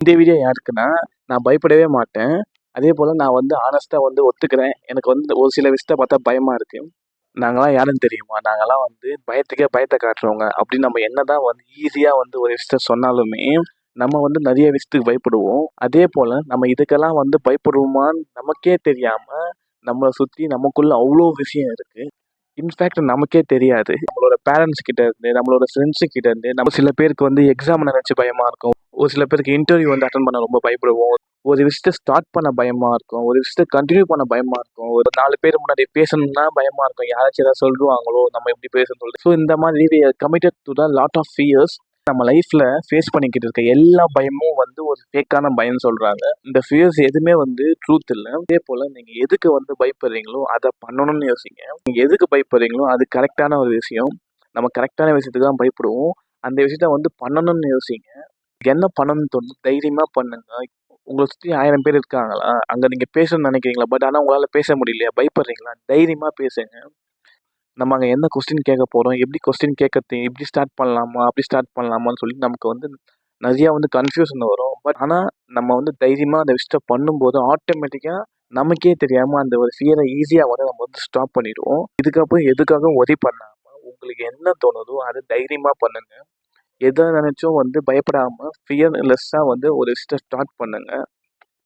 இந்த வீடியோ யாருக்குன்னா, நான் பயப்படவே மாட்டேன். அதேபோல நான் வந்து ஹானஸ்ட்டா வந்து ஒத்துக்கிறேன். எனக்கு வந்து ஒரு சில விஷயத்த பார்த்தா பயமா இருக்கு. நாங்கலாம் யாருன்னு தெரியுமா? நாங்கலாம் வந்து பயத்துக்கே பயத்த காட்டுறவங்க. அப்படின்னு நம்ம என்னதான் வந்து ஈஸியா வந்து ஒரு விஷயத்த சொன்னாலுமே, நம்ம வந்து நெறைய விஷயத்துக்கு பயப்படுவோம். அதேபோல நம்ம இதுக்கெல்லாம் வந்து பயப்படுவோமான்னு நமக்கே தெரியாம, நம்மள சுத்தி நமக்குள்ள அவ்ளோ விஷயம் இருக்கு. இன்ஃபேக்ட் நமக்கே தெரியாது. நம்மளோட பேரண்ட்ஸ் கிட்ட இருந்து, நம்மளோட ஃப்ரெண்ட்ஸ் கிட்ட இருந்து, நம்ம சில பேருக்கு வந்து எக்ஸாம் நெனச்சு பயமா இருக்கும். ஒரு சில பேருக்கு இன்டர்வியூ வந்து அட்டெண்ட் பண்ண ரொம்ப பயப்படுவோம். ஒரு விஷயத்த ஸ்டார்ட் பண்ண பயமா இருக்கும். ஒரு விஷயத்த கன்டின்யூ பண்ண பயமா இருக்கும். ஒரு 4 பேர் முன்னாடி பேசணும்னா பயமா இருக்கும். யாராச்சும் ஏதாவது சொல்ருவாங்களோ, நம்ம எப்படி பேசணும்னு சொல்லிட்டு. ஸோ இந்த மாதிரி we are committed to the lot of fears. நம்ம லைஃப்ல ஃபேஸ் பண்ணிக்கிட்டு இருக்க எல்லா பயமும் வந்து ஒரு ஃபேக்கான பயம்னு சொல்றாங்க. இந்த ஃபியர்ஸ் எதுவுமே வந்து ட்ரூத் இல்ல. அதேபோல நீங்க எதுக்கு வந்து பயப்படுறீங்களோ, அத பண்ணணும்னு யோசிங்க. நீங்க எதுக்கு பயப்படுறீங்களோ, அது கரெக்ட்டான ஒரு விஷயம். நம்ம கரெக்ட்டான விஷயத்துக்கு தான் பயப்படுவோம். அந்த விஷயத்த வந்து பண்ணணும்னு யோசிங்க. என்ன பண்ணணும்னு தோணுது, தைரியமா பண்ணுங்க. உங்கள சுத்தி 1000 பேர் இருக்காங்களா? அங்க நீங்க பேசணும்னு நெனைக்கிறீங்களா? பட் ஆனா உங்களால பேச முடியலையா? பயப்படுறீங்களா? தைரியமா பேசுங்க. நம்ம அங்க என்ன கொஸ்டின் கேட்க போறோம்? எப்படி கொஸ்டின் கேட்கறது? இப்படி ஸ்டார்ட் பண்ணலாமா? அப்படி ஸ்டார்ட் பண்ணலாமான்னு சொல்லி நமக்கு வந்து நெறைய வந்து கன்ஃப்யூஷன் வரும். பட் ஆனா நம்ம வந்து தைரியமா அந்த விஷயத்த பண்ணும்போது ஆட்டோமேட்டிக்கா நமக்கே தெரியாம அந்த ஒரு ஃபியர ஈஸியா வந்து நம்ம வந்து ஸ்டாப் பண்ணிடுவோம். இதுக்கப்புறம் எதுக்காகவும் வொரி பண்ணாம உங்களுக்கு என்ன தோணுதோ அத தைரியமா பண்ணுங்க. எத நெனச்சும் வந்து பயப்படாம ஃபியர்லெஸ்ஸா வந்து ஒரு விஷயத்த ஸ்டார்ட் பண்ணுங்க.